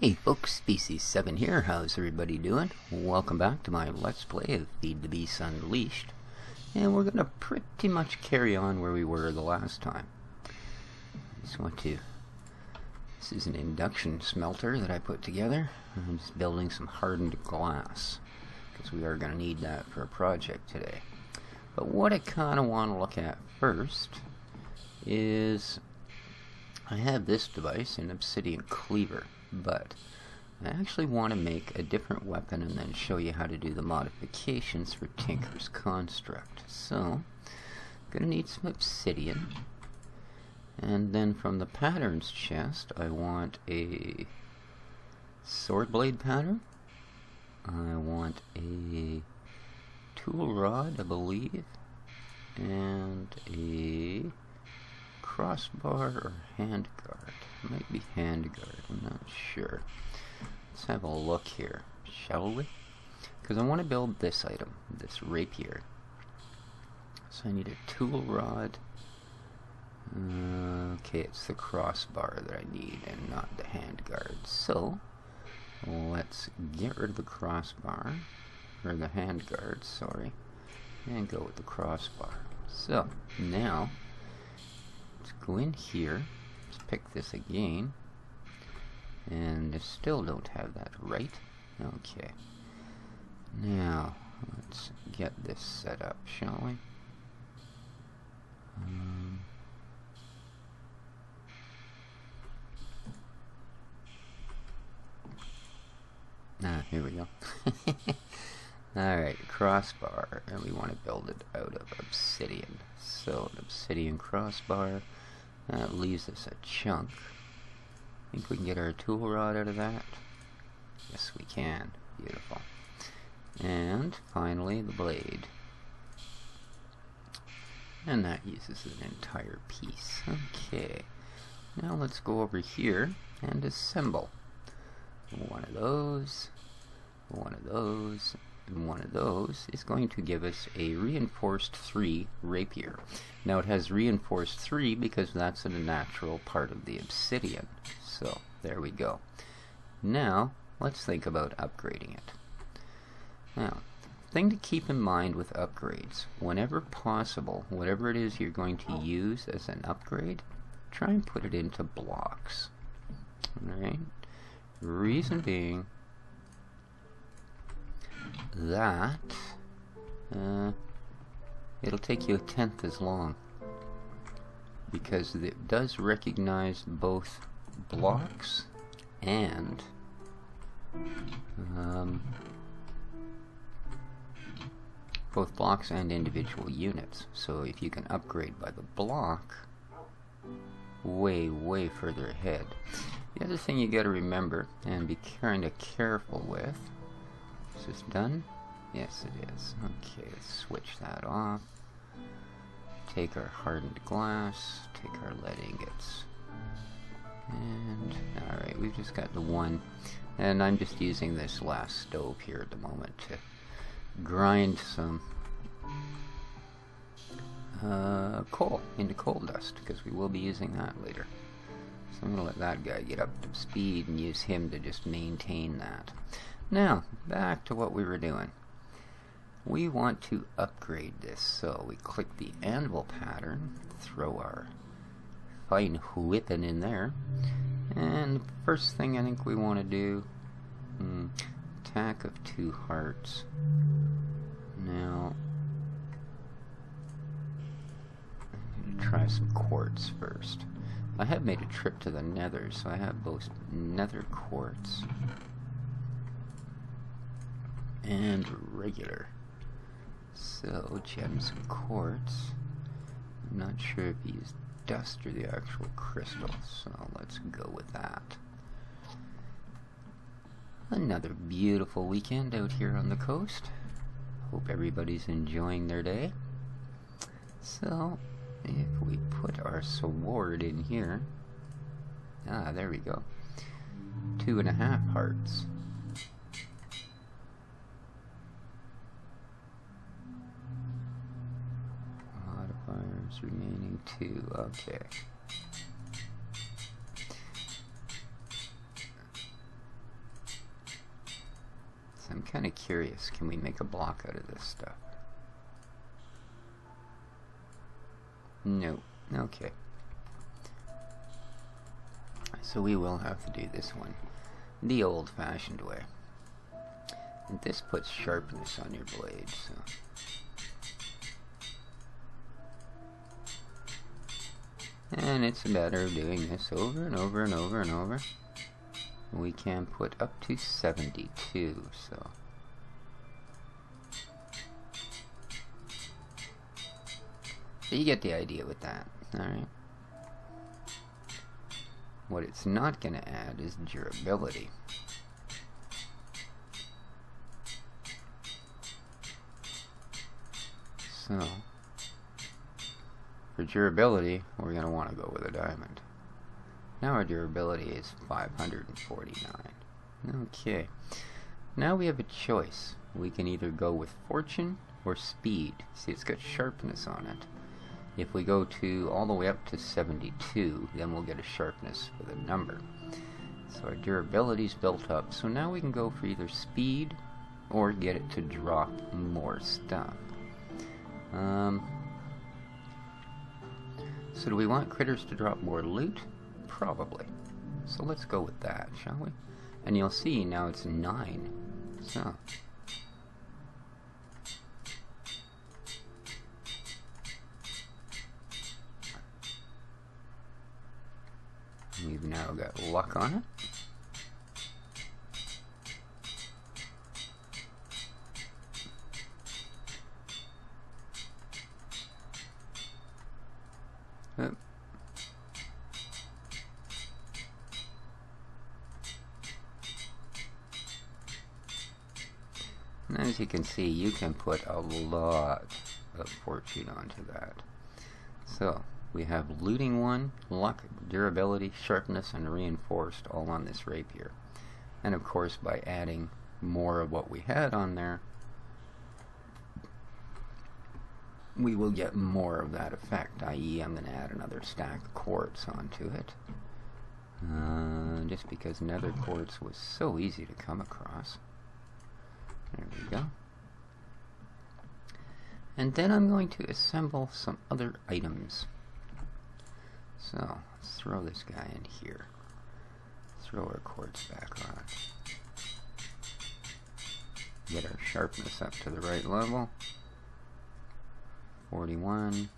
Hey folks, Species 7 here. How's everybody doing? Welcome back to my Let's Play of FTB Unleashed. And we're going to pretty much carry on where we were the last time. This is an induction smelter that I put together. I'm just building some hardened glass, because we are going to need that for a project today. But what I kind of want to look at first is I have this device, an obsidian cleaver. But I actually want to make a different weapon and then show you how to do the modifications for Tinker's Construct. So, I'm going to need some obsidian. And then from the patterns chest, I want a sword blade pattern. I want a tool rod, I believe. And a crossbar or hand guard. It might be hand guard, I'm not sure. Let's have a look here, shall we? Because I want to build this item, this rapier. So I need a tool rod. Okay, it's the crossbar that I need and not the hand guard. So let's get rid of the crossbar, or the hand guard, sorry, and go with the crossbar. So now let's go in here. Let's pick this again, and I still don't have that right. Okay, now let's get this set up, shall we? Here we go. Alright, crossbar, and we want to build it out of obsidian. So an obsidian crossbar. That leaves us a chunk. Think we can get our tool rod out of that? Yes, we can. Beautiful. And finally, the blade. And that uses an entire piece. Okay. Now let's go over here and assemble. One of those, one of those, and one of those is going to give us a reinforced 3 rapier. Now it has reinforced 3 because that's a natural part of the obsidian. So there we go. Now let's think about upgrading it. Now, thing to keep in mind with upgrades, whenever possible, whatever it is you're going to use as an upgrade, try and put it into blocks. Alright? Reason being that it'll take you 1/10 as long, because it does recognize both blocks and individual units. So if you can upgrade by the block, way further ahead. The other thing you got to remember and be kind of careful with, is this done? Yes, it is. Okay, let's switch that off. Take our hardened glass, take our lead ingots. And, alright, we've just got the one. And I'm just using this last stove here at the moment to grind some coal into coal dust, because we will be using that later. So I'm going to let that guy get up to speed and use him to just maintain that. Now, back to what we were doing. We want to upgrade this, so we click the anvil pattern, throw our fine whipping in there, and the first thing I think we want to do, attack of 2 hearts. Now, I'm going to try some quartz first. I have made a trip to the nether, so I have both nether quartz and regular. So, gems and quartz. I'm not sure if he used dust or the actual crystal, so let's go with that. Another beautiful weekend out here on the coast. Hope everybody's enjoying their day. So, if we put our sword in here, there we go, 2.5 hearts. Modifiers remaining 2, okay. I'm kind of curious, can we make a block out of this stuff? No. Okay. So we will have to do this one the old-fashioned way. And this puts sharpness on your blade, so... And it's a matter of doing this over and over and over and over. We can put up to 72, so... So you get the idea with that, alright? What it's not going to add is durability. So, for durability, we're going to want to go with a diamond. Now our durability is 549. Okay. Now we have a choice. We can either go with fortune or speed. See, it's got sharpness on it. If we go to all the way up to 72, then we'll get a sharpness with a number. So our durability's built up. So now we can go for either speed or get it to drop more stuff. So do we want critters to drop more loot? Probably. So let's go with that, shall we? And you'll see now it's 9. So... we've now got luck on it. Oop. And as you can see, you can put a lot of fortune onto that. So, we have looting 1, luck, durability, sharpness, and reinforced all on this rapier. And of course, by adding more of what we had on there, we will get more of that effect, i.e. I'm going to add another stack of quartz onto it. Just because nether quartz was so easy to come across. There we go. And then I'm going to assemble some other items. So, let's throw this guy in here. Throw our quartz back on. Get our sharpness up to the right level. 41.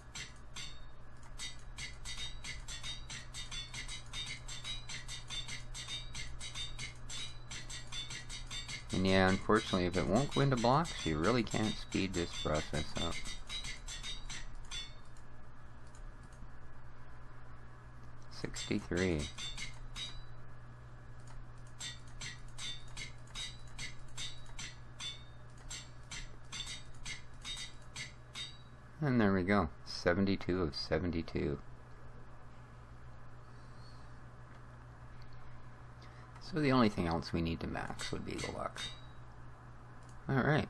And yeah, unfortunately, if it won't go into blocks, you really can't speed this process up. $63. And there we go, 72 of 72. So the only thing else we need to max would be the luck. Alright,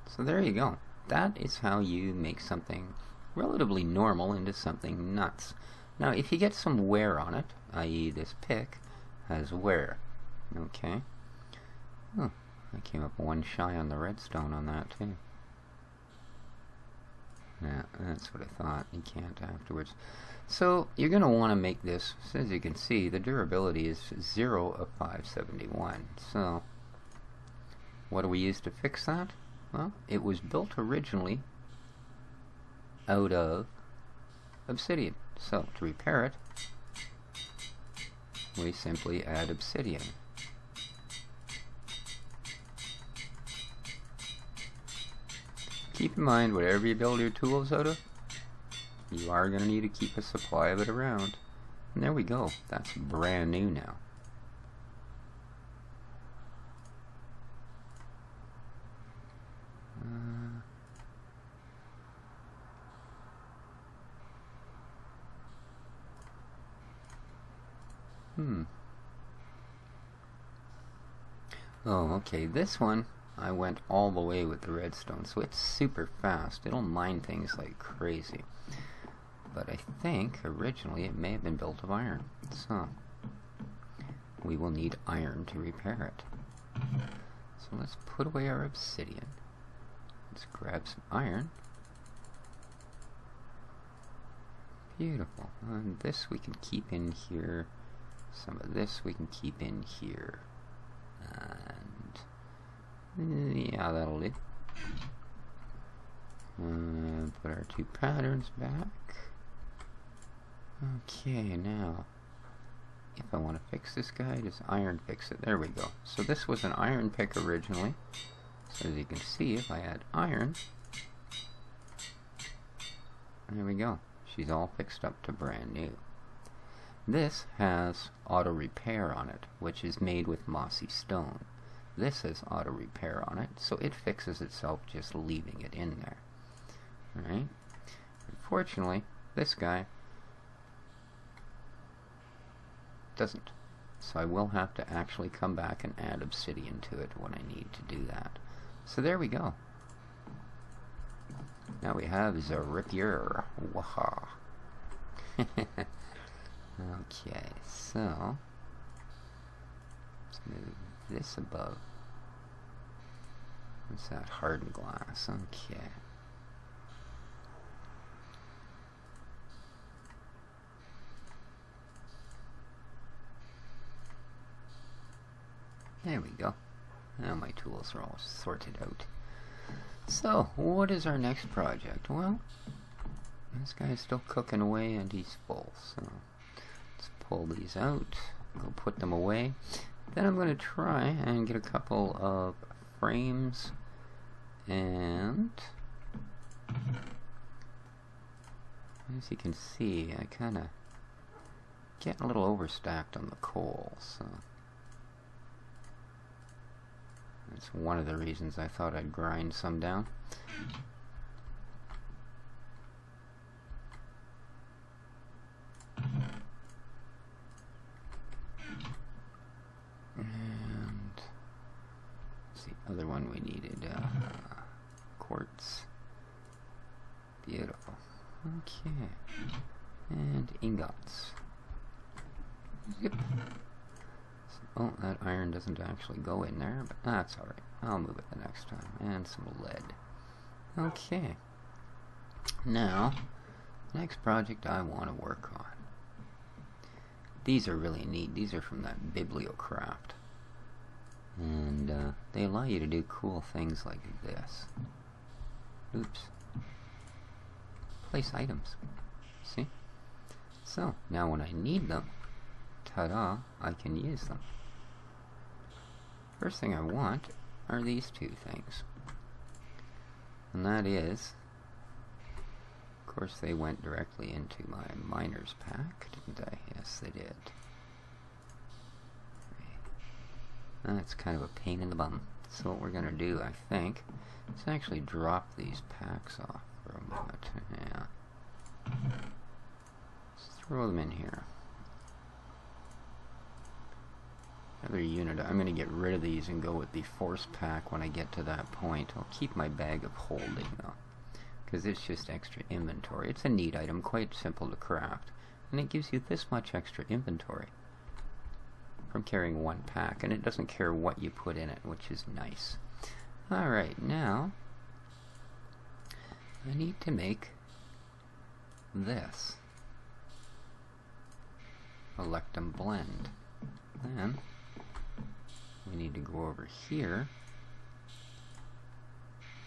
so there you go. That is how you make something relatively normal into something nuts. Now, if you get some wear on it, i.e. this pick has wear, okay? Oh, I came up one shy on the redstone on that, too. Yeah, that's what I thought. You can't afterwards. So, you're going to want to make this, so as you can see, the durability is 0 of 571. So, what do we use to fix that? Well, it was built originally out of obsidian. So, to repair it, we simply add obsidian. Keep in mind, whatever you build your tools out of, you are going to need to keep a supply of it around. And there we go. That's brand new now. Oh, okay. This one, I went all the way with the redstone, so it's super fast. It'll mine things like crazy. But I think originally it may have been built of iron. So we will need iron to repair it. So let's put away our obsidian. Let's grab some iron. Beautiful. And this we can keep in here. Some of this we can keep in here. And yeah, that'll do. Put our two patterns back. Okay, now if I want to fix this guy, does iron fix it? There we go. So this was an iron pick originally. So as you can see, if I add iron, there we go. She's all fixed up to brand new. This has auto repair on it, which is made with mossy stone. This has auto repair on it, so it fixes itself just leaving it in there. Alright? Unfortunately, this guy doesn't. So I will have to actually come back and add obsidian to it when I need to do that. So there we go. Now we have Zaripier. Waha. Okay, so let's move this above. What's that? Hardened glass. Okay. There we go. Now my tools are all sorted out. So, what is our next project? Well, this guy's still cooking away and he's full. So, let's pull these out, go put them away. Then I'm going to try and get a couple of frames and as you can see, I kind of get a little overstacked on the coal. So that's one of the reasons I thought I'd grind some down. And what's the other one we needed? Quartz. Beautiful. Okay. And ingots. Yep. Oh, that iron doesn't actually go in there, but that's alright. I'll move it the next time. And some lead. Okay. Now, next project I want to work on. These are really neat. These are from that Bibliocraft. And they allow you to do cool things like this. Oops. Place items. See? So, now when I need them, ta-da, I can use them. First thing I want are these two things. And that is, of course they went directly into my miner's pack, didn't I? Yes, they did. That's kind of a pain in the bum. So what we're going to do, I think, is actually drop these packs off for a moment. Yeah. Let's throw them in here. Another unit. I'm going to get rid of these and go with the force pack when I get to that point. I'll keep my bag of holding though, because it's just extra inventory. It's a neat item, quite simple to craft, and it gives you this much extra inventory from carrying one pack, and it doesn't care what you put in it, which is nice. Alright, now I need to make this Electum blend. Then we need to go over here.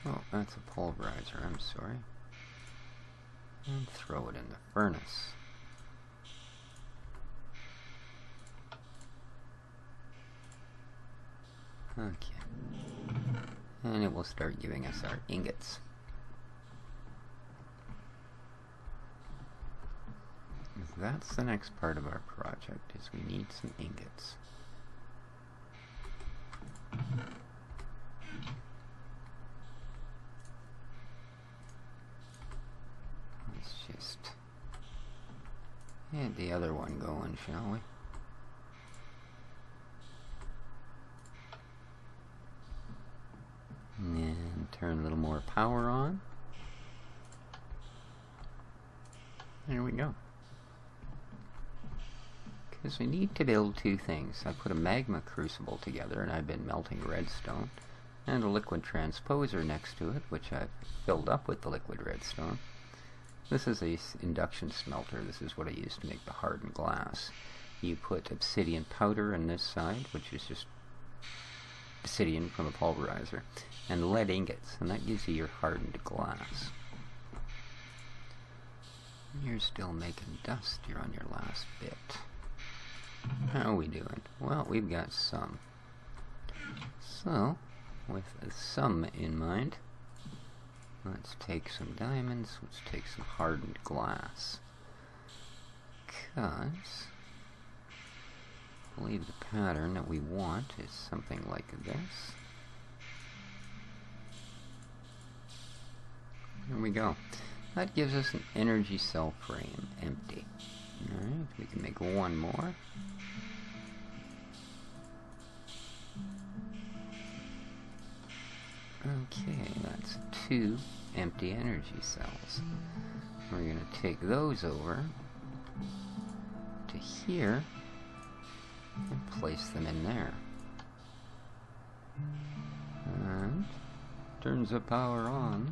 Oh, that's a pulverizer, I'm sorry. And throw it in the furnace. Okay. And it will start giving us our ingots. That's the next part of our project, is we need some ingots. Let's just get the other one going, shall we? And turn a little more power on. There we go. Because we need to build two things. I put a magma crucible together, and I've been melting redstone. and a liquid transposer next to it, which I've filled up with the liquid redstone. This is a induction smelter. This is what I use to make the hardened glass. You put obsidian powder on this side, which is just obsidian from a pulverizer, and lead ingots, and that gives you your hardened glass. You're still making dust. You're on your last bit. How are we doing? Well, we've got some. So, with some in mind, let's take some diamonds, let's take some hardened glass. Because I believe the pattern that we want is something like this. There we go. That gives us an energy cell frame empty. Alright, we can make one more. Okay, that's 2 empty energy cells. We're going to take those over to here and place them in there. And turns the power on.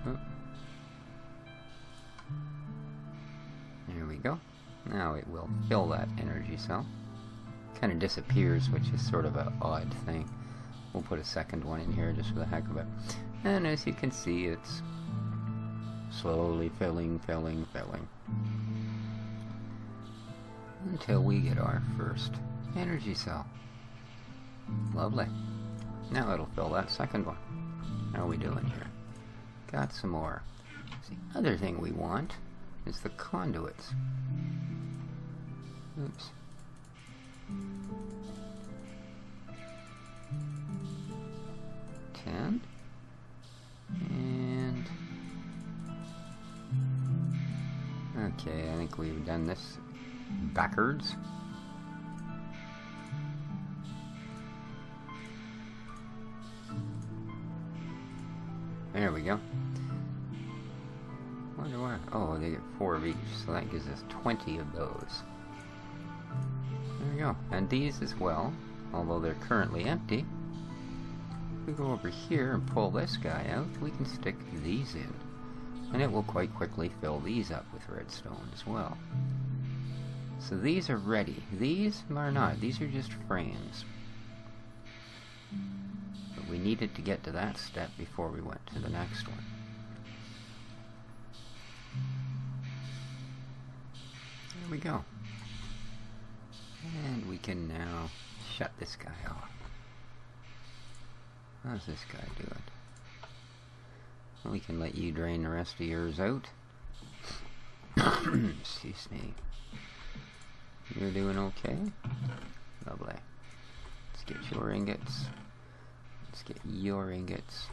Oh. There we go. Now it will fill that energy cell. Kind of disappears, which is sort of an odd thing. We'll put a second one in here just for the heck of it. And as you can see, it's slowly filling, until we get our first energy cell. Lovely. Now it'll fill that second one. How are we doing here? Got some more. The other thing we want is the conduits. Oops. And okay, I think we've done this backwards. There we go. Wonder why. Oh, they get 4 of each, so that gives us 20 of those. There we go. And these as well, although they're currently empty. We go over here and pull this guy out, we can stick these in, and it will quite quickly fill these up with redstone as well. So these are ready. These are not. These are just frames. But we needed to get to that step before we went to the next one. There we go. And we can now shut this guy off. How's this guy doing? We can let you drain the rest of yours out. Excuse me. You're doing okay? Lovely. Let's get your ingots. Let's get your ingots.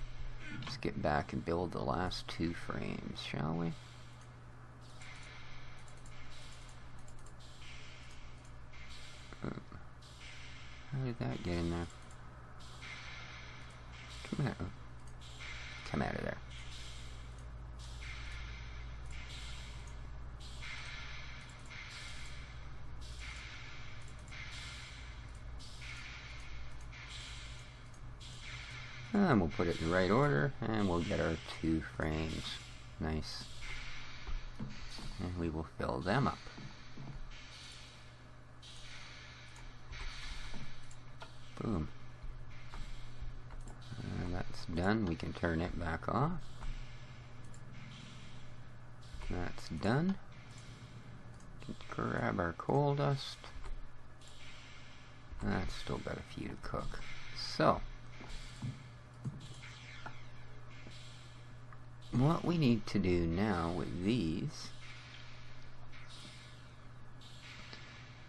Let's get back and build the last 2 frames, shall we? How did that get in there? Come out of there. And we'll put it in the right order, and we'll get our 2 frames. Nice. And we will fill them up. Boom. And that's done. We can turn it back off. That's done. Grab our coal dust. That's still got a few to cook. So, what we need to do now with these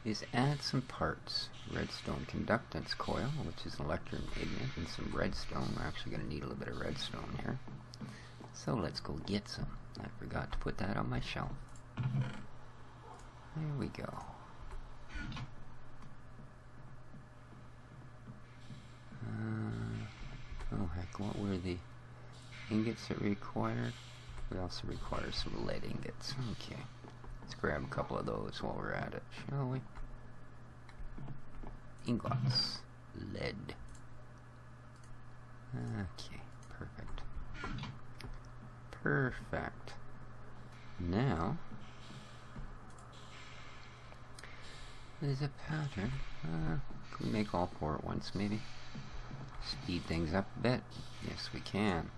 is add some parts. Redstone conductance coil, which is an electromagnet, and some redstone. We're actually going to need a little bit of redstone here. So let's go get some. I forgot to put that on my shelf. There we go. Oh heck, what were the ingots that we required? We also require some lead ingots. Okay, let's grab a couple of those while we're at it, shall we? ingots. Lead. Okay, perfect. Perfect. Now, there's a pattern. Can we make all 4 at once, maybe? Speed things up a bit. Yes, we can.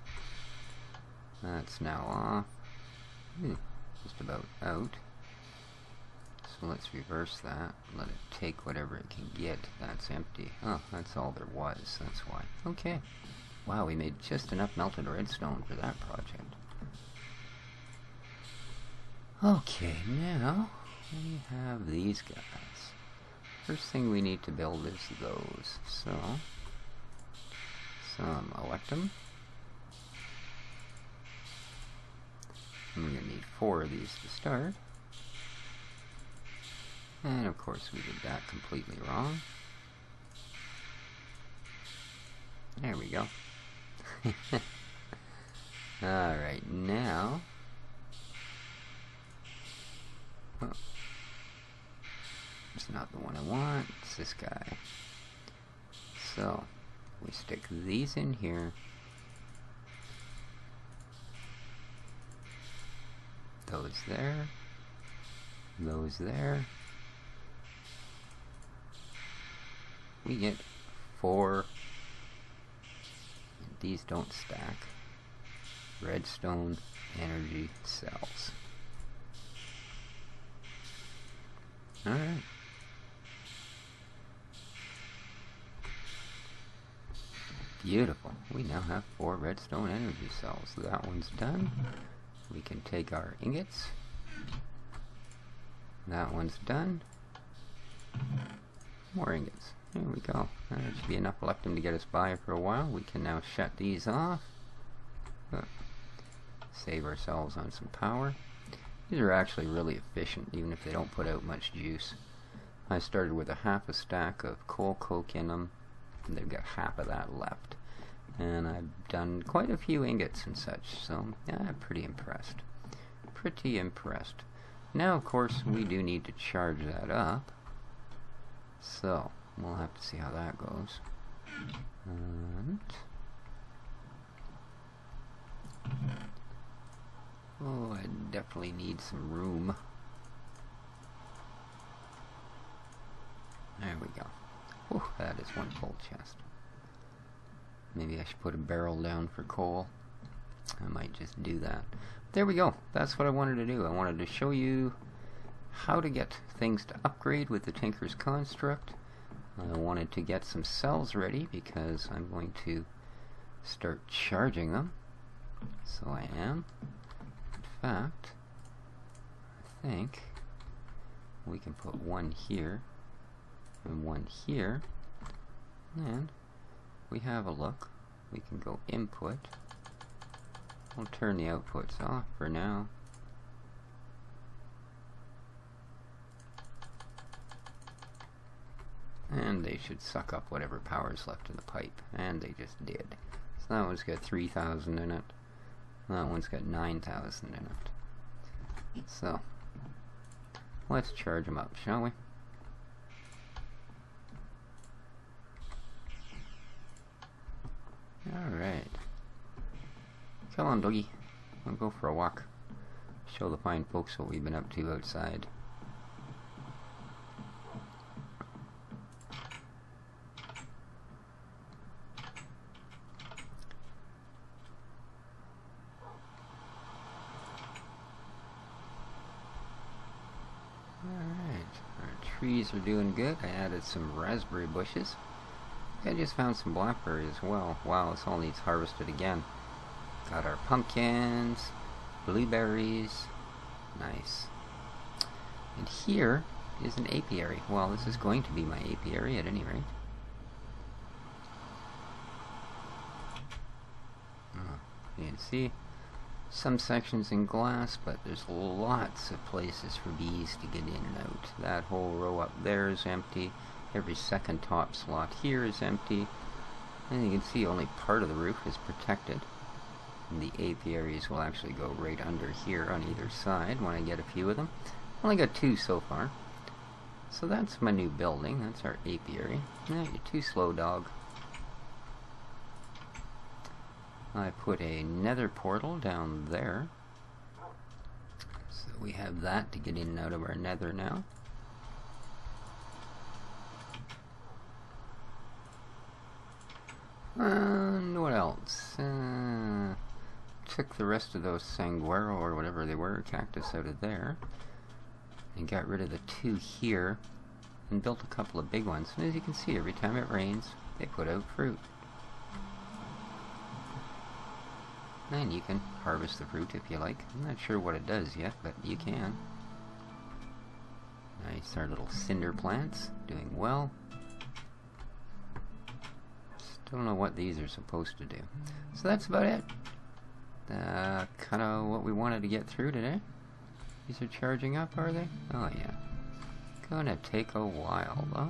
That's now off. Just about out. So let's reverse that. Let it take whatever it can get. That's empty. Oh, that's all there was. That's why. Okay. Wow, we made just enough melted redstone for that project. Okay, now we have these guys. First thing we need to build is those. So, some electrum. And we're going to need 4 of these to start. And of course we did that completely wrong. There we go. Alright, now... Oh, it's not the one I want, it's this guy. So, we stick these in here. Those there. Those there. We get 4. And these don't stack. Redstone energy cells. Alright. Beautiful. We now have 4 redstone energy cells. That one's done. We can take our ingots. That one's done. More ingots. There we go. That should be enough electrum to get us by for a while. We can now shut these off. Save ourselves on some power. These are actually really efficient, even if they don't put out much juice. I started with a half a stack of coal coke in them, and they've got half of that left. And I've done quite a few ingots and such, so yeah, I'm pretty impressed. Pretty impressed. Now, of course, we do need to charge that up. So, we'll have to see how that goes. And oh, I definitely need some room. There we go. Whew, that is one full chest. Maybe I should put a barrel down for coal. I might just do that. There we go. That's what I wanted to do. I wanted to show you how to get things to upgrade with the Tinker's Construct. I wanted to get some cells ready because I'm going to start charging them. So I am. In fact, I think we can put one here and one here, and we have a look. We can go input. We'll turn the outputs off for now. And they should suck up whatever power is left in the pipe, and they just did. So that one's got 3,000 in it. That one's got 9,000 in it. So, let's charge them up, shall we? Alright. Come on, doggy. We'll go for a walk. Show the fine folks what we've been up to outside. Alright. Our trees are doing good. I added some raspberry bushes. I just found some blackberry as well. Wow, this all needs harvested again. Got our pumpkins, blueberries. Nice. And here is an apiary. Well, this is going to be my apiary at any rate. You can see some sections in glass, but there's lots of places for bees to get in and out. That whole row up there is empty. Every second top slot here is empty. And you can see only part of the roof is protected. And the apiaries will actually go right under here on either side when I get a few of them. Only got 2 so far. So that's my new building. That's our apiary. You're too slow, dog. I put a nether portal down there. So we have that to get in and out of our nether now. And what else? Took the rest of those sanguero or whatever they were, cactus, out of there. And got rid of the 2 here. And built a couple of big ones. And as you can see, every time it rains, they put out fruit. And you can harvest the fruit if you like. I'm not sure what it does yet, but you can. Nice, our little cinder plants, doing well. Don't know what these are supposed to do. So that's about it. Kind of what we wanted to get through today. These are charging up, are they? Oh yeah. Gonna take a while though.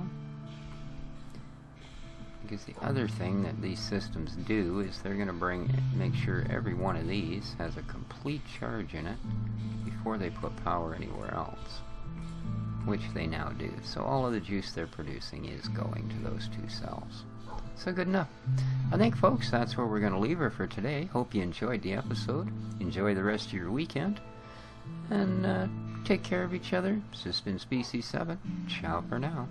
Because the other thing that these systems do is they're gonna make sure every one of these has a complete charge in it before they put power anywhere else. Which they now do. So all of the juice they're producing is going to those 2 cells. So good enough. I think, folks, that's where we're going to leave her for today. Hope you enjoyed the episode. Enjoy the rest of your weekend. And take care of each other. This has been Species 7. Ciao for now.